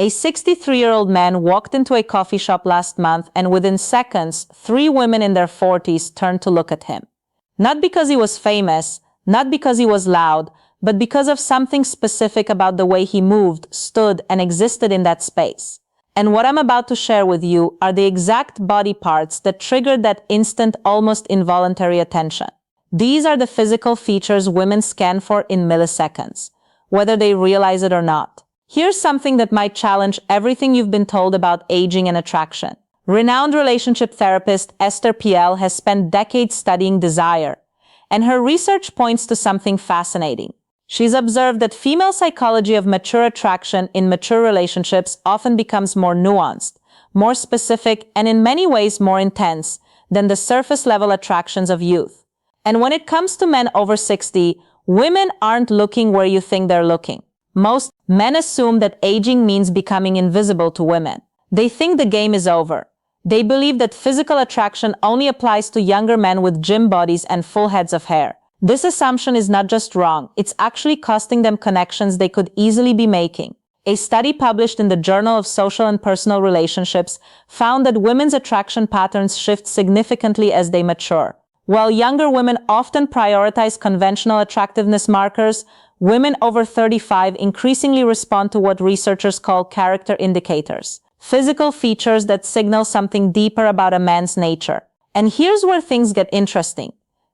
A 63-year-old man walked into a coffee shop last month, and within seconds, 3 women in their 40s turned to look at him. Not because he was famous, not because he was loud, but because of something specific about the way he moved, stood, and existed in that space. And what I'm about to share with you are the exact body parts that triggered that instant, almost involuntary attention. These are the physical features women scan for in milliseconds, whether they realize it or not. Here's something that might challenge everything you've been told about aging and attraction. Renowned relationship therapist Esther Perel has spent decades studying desire, and her research points to something fascinating. She's observed that female psychology of mature attraction in mature relationships often becomes more nuanced, more specific, and in many ways more intense than the surface-level attractions of youth. And when it comes to men over 60, women aren't looking where you think they're looking. Most men assume that aging means becoming invisible to women. They think the game is over. They believe that physical attraction only applies to younger men with gym bodies and full heads of hair. This assumption is not just wrong, it's actually costing them connections they could easily be making. A study published in the Journal of Social and Personal Relationships found that women's attraction patterns shift significantly as they mature. While younger women often prioritize conventional attractiveness markers, women over 35 increasingly respond to what researchers call character indicators, physical features that signal something deeper about a man's nature. And here's where things get interesting.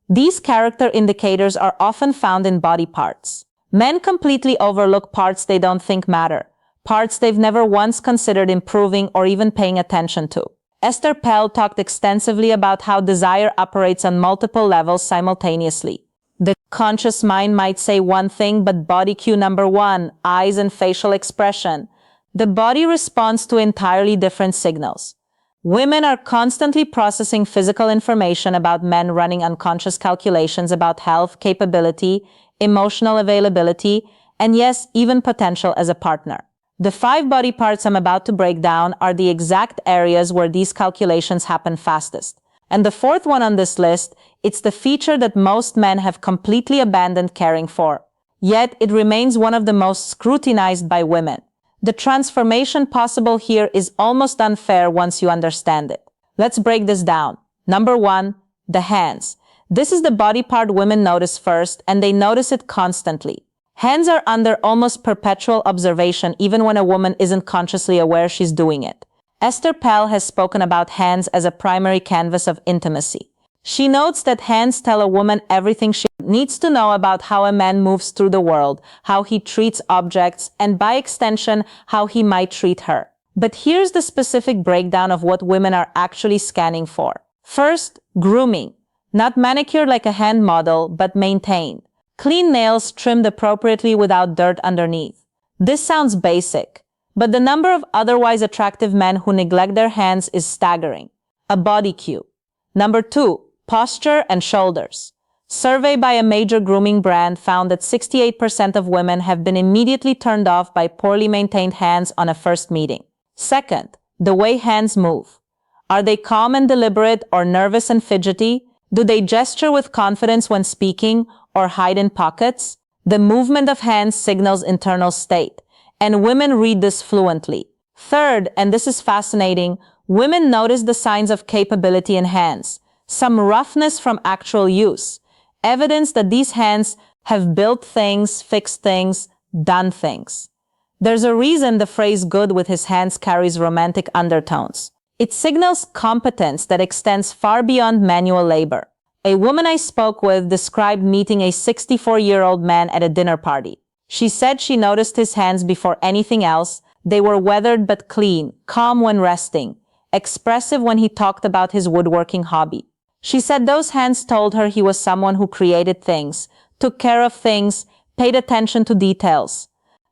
These character indicators are often found in body parts. Men completely overlook parts they don't think matter, parts they've never once considered improving or even paying attention to. Esther Perel talked extensively about how desire operates on multiple levels simultaneously. The conscious mind might say one thing, but body cue number 1, eyes and facial expression. The body responds to entirely different signals. Women are constantly processing physical information about men, running unconscious calculations about health, capability, emotional availability, and yes, even potential as a partner. The 5 body parts I'm about to break down are the exact areas where these calculations happen fastest. And the 4th one on this list, it's the feature that most men have completely abandoned caring for. Yet it remains one of the most scrutinized by women. The transformation possible here is almost unfair once you understand it. Let's break this down. Number 1, the hands. This is the body part women notice first, and they notice it constantly. Hands are under almost perpetual observation even when a woman isn't consciously aware she's doing it. Esther Perel has spoken about hands as a primary canvas of intimacy. She notes that hands tell a woman everything she needs to know about how a man moves through the world, how he treats objects, and by extension, how he might treat her. But here's the specific breakdown of what women are actually scanning for. First, grooming. Not manicured like a hand model, but maintained. Clean nails trimmed appropriately without dirt underneath. This sounds basic, but the number of otherwise attractive men who neglect their hands is staggering. A body cue. Number 2, posture and shoulders. Survey by a major grooming brand found that 68% of women have been immediately turned off by poorly maintained hands on a first meeting. Second, the way hands move. Are they calm and deliberate or nervous and fidgety? Do they gesture with confidence when speaking or hide in pockets? The movement of hands signals internal state, and women read this fluently. Third, and this is fascinating, women notice the signs of capability in hands. Some roughness from actual use. Evidence that these hands have built things, fixed things, done things. There's a reason the phrase "good with his hands" carries romantic undertones. It signals competence that extends far beyond manual labor. A woman I spoke with described meeting a 64-year-old man at a dinner party. She said she noticed his hands before anything else. They were weathered but clean, calm when resting, expressive when he talked about his woodworking hobby. She said those hands told her he was someone who created things, took care of things, paid attention to details.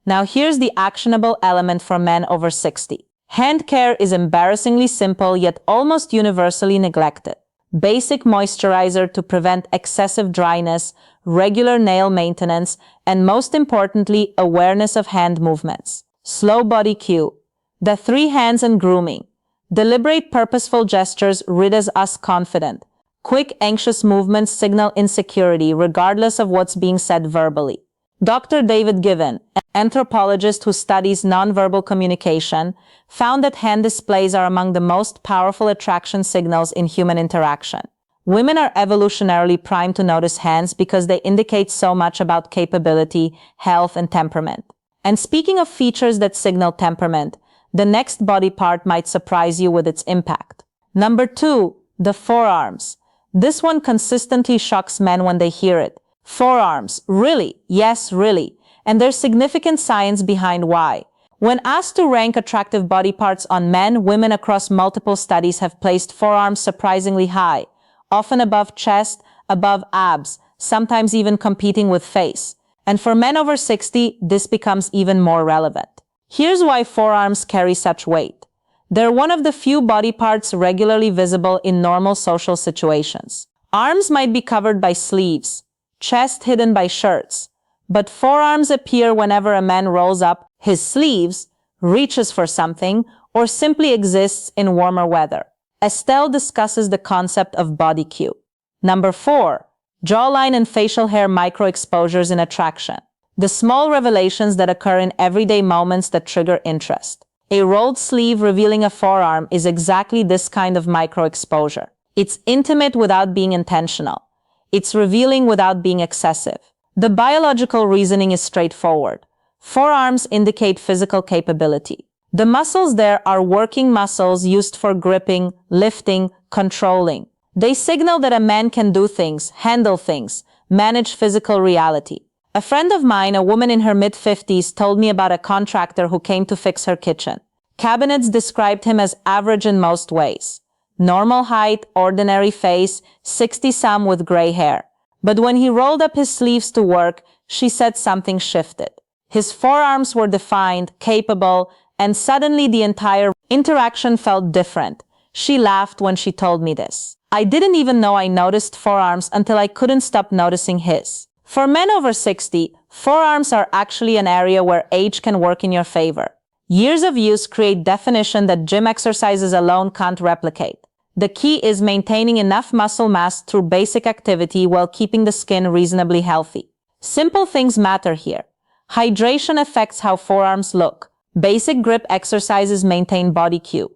Now here's the actionable element for men over 60. Hand care is embarrassingly simple yet almost universally neglected. Basic moisturizer to prevent excessive dryness, regular nail maintenance, and most importantly, awareness of hand movements. Slow body cue. The 3 hands and grooming. Deliberate purposeful gestures rid us confident. Quick anxious movements signal insecurity regardless of what's being said verbally. Dr. David Given, anthropologist who studies nonverbal communication, found that hand displays are among the most powerful attraction signals in human interaction. Women are evolutionarily primed to notice hands because they indicate so much about capability, health, and temperament. And speaking of features that signal temperament, the next body part might surprise you with its impact. Number 2, the forearms. This one consistently shocks men when they hear it. Forearms, really? Yes, really. And there's significant science behind why. When asked to rank attractive body parts on men, women across multiple studies have placed forearms surprisingly high, often above chest, above abs, sometimes even competing with face. And for men over 60, this becomes even more relevant. Here's why forearms carry such weight. They're one of the few body parts regularly visible in normal social situations. Arms might be covered by sleeves, chest hidden by shirts, but forearms appear whenever a man rolls up his sleeves, reaches for something, or simply exists in warmer weather. Estelle discusses the concept of body cue. Number 4, jawline and facial hair micro-exposures in attraction. The small revelations that occur in everyday moments that trigger interest. A rolled sleeve revealing a forearm is exactly this kind of micro-exposure. It's intimate without being intentional. It's revealing without being excessive. The biological reasoning is straightforward. Forearms indicate physical capability. The muscles there are working muscles used for gripping, lifting, controlling. They signal that a man can do things, handle things, manage physical reality. A friend of mine, a woman in her mid-50s, told me about a contractor who came to fix her kitchen. Cabinets described him as average in most ways. Normal height, ordinary face, 60-some with gray hair. But when he rolled up his sleeves to work, she said something shifted. His forearms were defined, capable, and suddenly the entire interaction felt different. She laughed when she told me this. I didn't even know I noticed forearms until I couldn't stop noticing his. For men over 60, forearms are actually an area where age can work in your favor. Years of use create definition that gym exercises alone can't replicate. The key is maintaining enough muscle mass through basic activity while keeping the skin reasonably healthy. Simple things matter here. Hydration affects how forearms look. Basic grip exercises maintain body cue.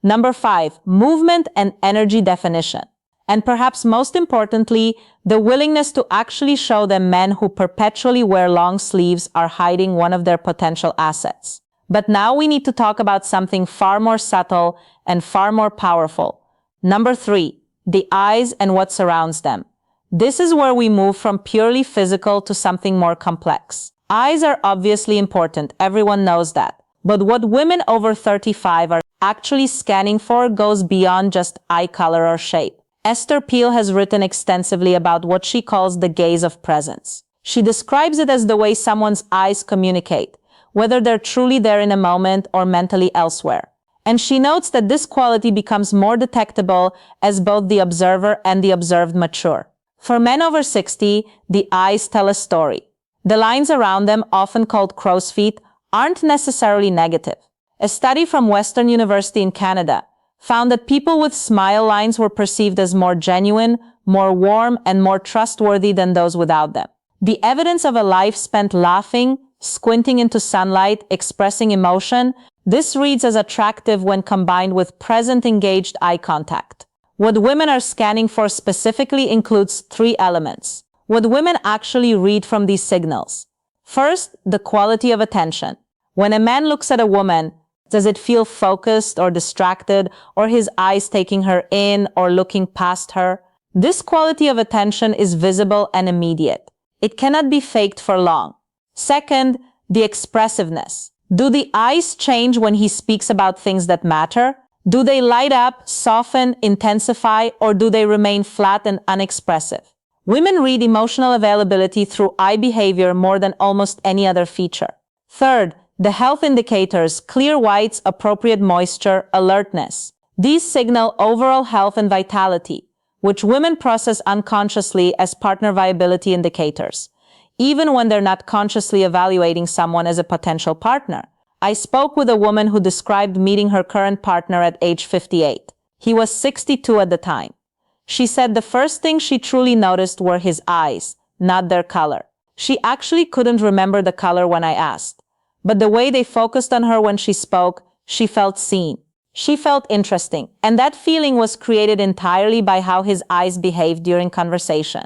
Number 5, movement and energy definition. And perhaps most importantly, the willingness to actually show that men who perpetually wear long sleeves are hiding one of their potential assets. But now we need to talk about something far more subtle and far more powerful. Number 3, the eyes and what surrounds them. This is where we move from purely physical to something more complex. Eyes are obviously important, everyone knows that. But what women over 35 are actually scanning for goes beyond just eye color or shape. Esther Peel has written extensively about what she calls the gaze of presence. She describes it as the way someone's eyes communicate, whether they're truly there in a moment or mentally elsewhere. And she notes that this quality becomes more detectable as both the observer and the observed mature. For men over 60, the eyes tell a story. The lines around them, often called crow's feet, aren't necessarily negative. A study from Western University in Canada found that people with smile lines were perceived as more genuine, more warm, and more trustworthy than those without them. The evidence of a life spent laughing, squinting into sunlight, expressing emotion, this reads as attractive when combined with present, engaged eye contact. What women are scanning for specifically includes 3 elements. What women actually read from these signals. First, the quality of attention. When a man looks at a woman, does it feel focused or distracted, or his eyes taking her in or looking past her? This quality of attention is visible and immediate. It cannot be faked for long. Second, the expressiveness. Do the eyes change when he speaks about things that matter? Do they light up, soften, intensify, or do they remain flat and unexpressive? Women read emotional availability through eye behavior more than almost any other feature. Third, the health indicators, clear whites, appropriate moisture, alertness. These signal overall health and vitality, which women process unconsciously as partner viability indicators, even when they're not consciously evaluating someone as a potential partner. I spoke with a woman who described meeting her current partner at age 58. He was 62 at the time. She said the first thing she truly noticed were his eyes, not their color. She actually couldn't remember the color when I asked. But the way they focused on her when she spoke, she felt seen. She felt interesting, and that feeling was created entirely by how his eyes behaved during conversation.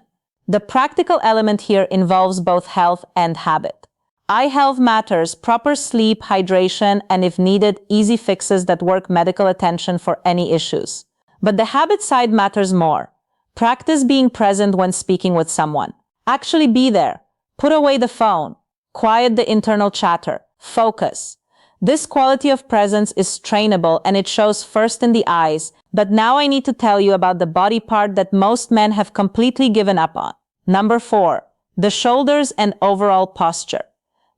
The practical element here involves both health and habit. Eye health matters: proper sleep, hydration, and if needed, easy fixes that work medical attention for any issues. But the habit side matters more. Practice being present when speaking with someone. Actually be there. Put away the phone. Quiet the internal chatter. Focus. This quality of presence is trainable and it shows first in the eyes, but now I need to tell you about the body part that most men have completely given up on. Number 4. The shoulders and overall posture.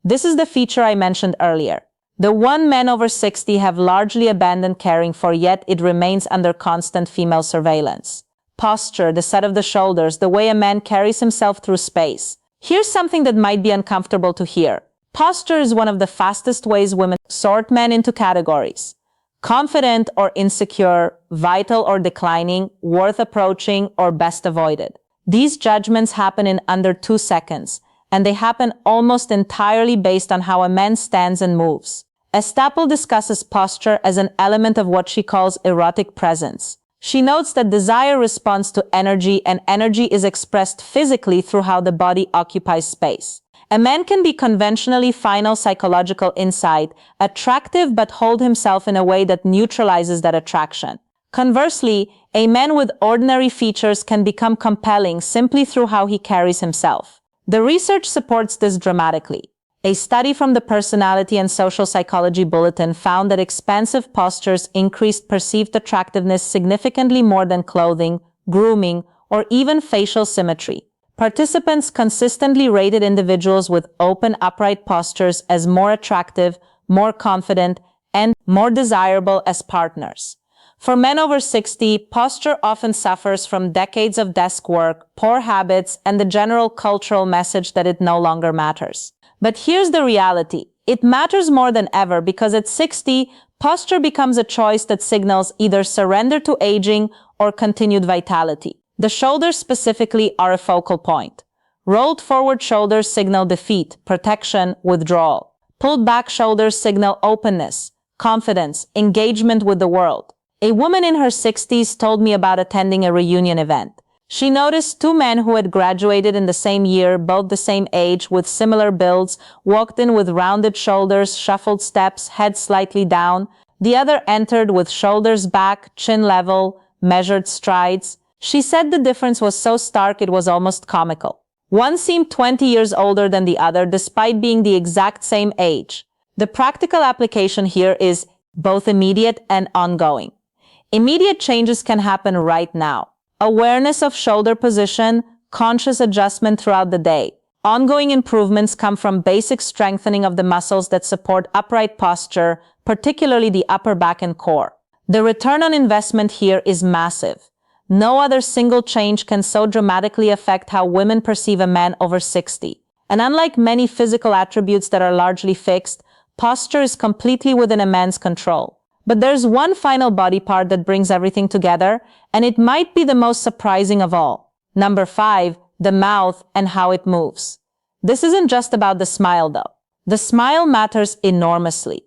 This is the feature I mentioned earlier. The one men over 60 have largely abandoned caring for, yet it remains under constant female surveillance. Posture, the set of the shoulders, the way a man carries himself through space. Here's something that might be uncomfortable to hear. Posture is one of the fastest ways women sort men into categories: confident or insecure, vital or declining, worth approaching or best avoided. These judgments happen in under 2 seconds, and they happen almost entirely based on how a man stands and moves. Estapel discusses posture as an element of what she calls erotic presence. She notes that desire responds to energy, and energy is expressed physically through how the body occupies space. A man can be conventionally final psychological inside, attractive but hold himself in a way that neutralizes that attraction. Conversely, a man with ordinary features can become compelling simply through how he carries himself. The research supports this dramatically. A study from the Personality and Social Psychology Bulletin found that expansive postures increased perceived attractiveness significantly more than clothing, grooming, or even facial symmetry. Participants consistently rated individuals with open, upright postures as more attractive, more confident, and more desirable as partners. For men over 60, posture often suffers from decades of desk work, poor habits, and the general cultural message that it no longer matters. But here's the reality. It matters more than ever because at 60, posture becomes a choice that signals either surrender to aging or continued vitality. The shoulders specifically are a focal point. Rolled forward shoulders signal defeat, protection, withdrawal. Pulled back shoulders signal openness, confidence, engagement with the world. A woman in her 60s told me about attending a reunion event. She noticed 2 men who had graduated in the same year, both the same age, with similar builds, walked in with rounded shoulders, shuffled steps, head slightly down. The other entered with shoulders back, chin level, measured strides. She said the difference was so stark it was almost comical. One seemed 20 years older than the other despite being the exact same age. The practical application here is both immediate and ongoing. Immediate changes can happen right now. Awareness of shoulder position, conscious adjustment throughout the day. Ongoing improvements come from basic strengthening of the muscles that support upright posture, particularly the upper back and core. The return on investment here is massive. No other single change can so dramatically affect how women perceive a man over 60. And unlike many physical attributes that are largely fixed, posture is completely within a man's control. But there's one final body part that brings everything together, and it might be the most surprising of all. Number 5, the mouth and how it moves. This isn't just about the smile, though. The smile matters enormously.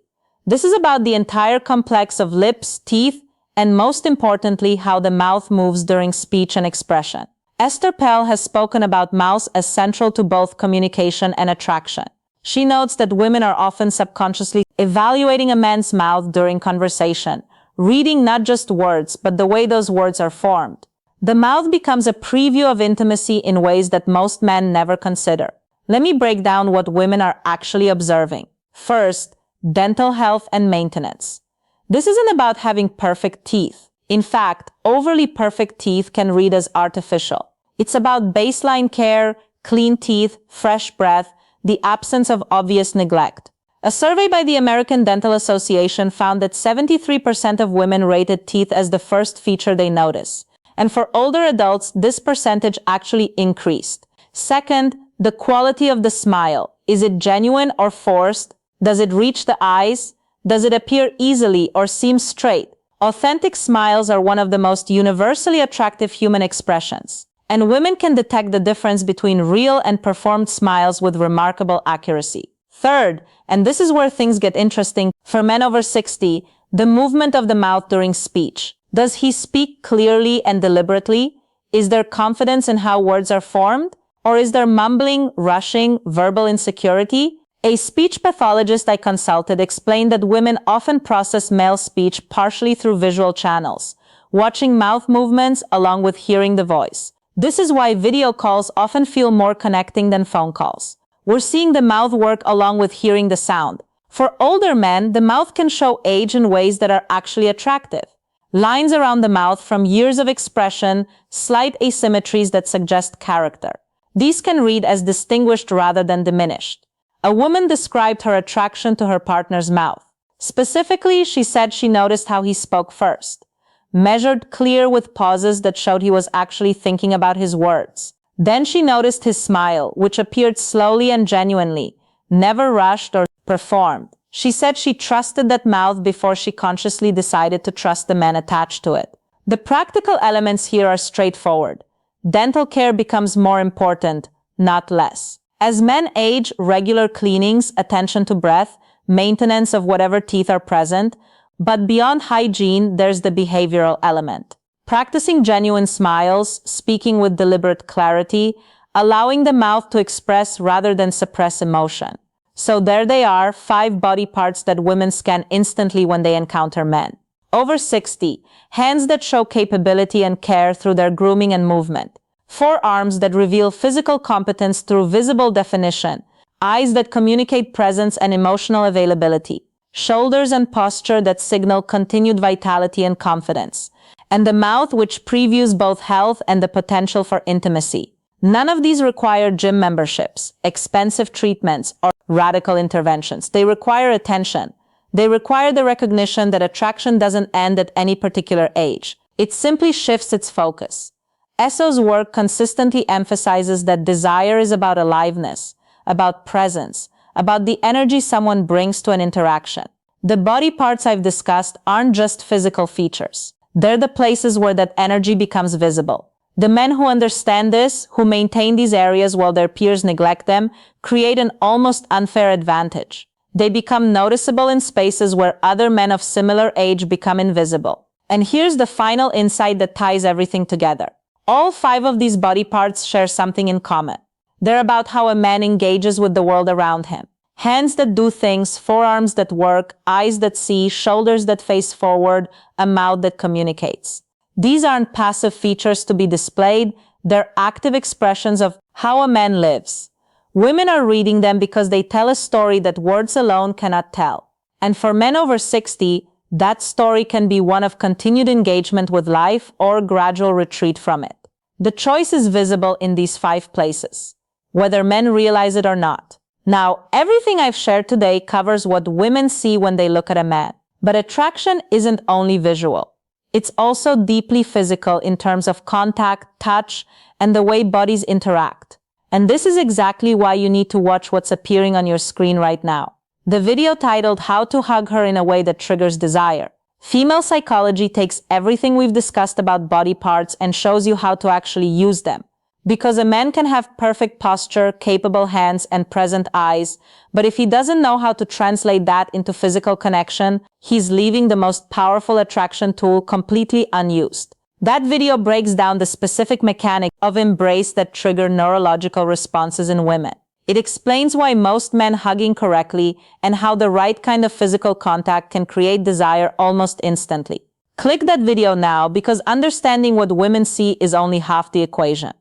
This is about the entire complex of lips, teeth, and most importantly, how the mouth moves during speech and expression. Esther Pell has spoken about mouths as central to both communication and attraction. She notes that women are often subconsciously evaluating a man's mouth during conversation, reading not just words, but the way those words are formed. The mouth becomes a preview of intimacy in ways that most men never consider. Let me break down what women are actually observing. First, dental health and maintenance. This isn't about having perfect teeth. In fact, overly perfect teeth can read as artificial. It's about baseline care, clean teeth, fresh breath, the absence of obvious neglect. A survey by the American Dental Association found that 73% of women rated teeth as the first feature they notice. And for older adults, this percentage actually increased. Second, the quality of the smile. Is it genuine or forced? Does it reach the eyes? Does it appear easily or seem straight? Authentic smiles are one of the most universally attractive human expressions. and women can detect the difference between real and performed smiles with remarkable accuracy. Third, and this is where things get interesting, for men over 60, the movement of the mouth during speech. Does he speak clearly and deliberately? Is there confidence in how words are formed? Or is there mumbling, rushing, verbal insecurity? A speech pathologist I consulted explained that women often process male speech partially through visual channels, watching mouth movements along with hearing the voice. This is why video calls often feel more connecting than phone calls. We're seeing the mouth work along with hearing the sound. For older men, the mouth can show age in ways that are actually attractive. Lines around the mouth from years of expression, slight asymmetries that suggest character. These can read as distinguished rather than diminished. A woman described her attraction to her partner's mouth. Specifically, she said she noticed how he spoke first. Measured, clear with pauses that showed he was actually thinking about his words. Then she noticed his smile, which appeared slowly and genuinely, never rushed or performed. She said she trusted that mouth before she consciously decided to trust the men attached to it. The practical elements here are straightforward. Dental care becomes more important, not less. As men age, regular cleanings, attention to breath, maintenance of whatever teeth are present, but beyond hygiene, there's the behavioral element. Practicing genuine smiles, speaking with deliberate clarity, allowing the mouth to express rather than suppress emotion. So there they are, 5 body parts that women scan instantly when they encounter men. Over 60, hands that show capability and care through their grooming and movement. Forearms that reveal physical competence through visible definition. Eyes that communicate presence and emotional availability. Shoulders and posture that signal continued vitality and confidence. And the mouth which previews both health and the potential for intimacy. None of these require gym memberships, expensive treatments, or radical interventions. They require attention. They require the recognition that attraction doesn't end at any particular age. It simply shifts its focus. Esso's work consistently emphasizes that desire is about aliveness, about presence, about the energy someone brings to an interaction. The body parts I've discussed aren't just physical features. They're the places where that energy becomes visible. The men who understand this, who maintain these areas while their peers neglect them, create an almost unfair advantage. They become noticeable in spaces where other men of similar age become invisible. And here's the final insight that ties everything together. All 5 of these body parts share something in common. They're about how a man engages with the world around him. Hands that do things, forearms that work, eyes that see, shoulders that face forward, a mouth that communicates. These aren't passive features to be displayed, they're active expressions of how a man lives. Women are reading them because they tell a story that words alone cannot tell. And for men over 60, that story can be one of continued engagement with life or gradual retreat from it. The choice is visible in these 5 places, whether men realize it or not. Now, everything I've shared today covers what women see when they look at a man. But attraction isn't only visual. It's also deeply physical in terms of contact, touch, and the way bodies interact. And this is exactly why you need to watch what's appearing on your screen right now. The video titled How to Hug Her in a Way That Triggers Desire. Female psychology takes everything we've discussed about body parts and shows you how to actually use them. Because a man can have perfect posture, capable hands, and present eyes, but if he doesn't know how to translate that into physical connection, he's leaving the most powerful attraction tool completely unused. That video breaks down the specific mechanic of embrace that trigger neurological responses in women. It explains why most men hugging correctly and how the right kind of physical contact can create desire almost instantly. Click that video now because understanding what women see is only half the equation.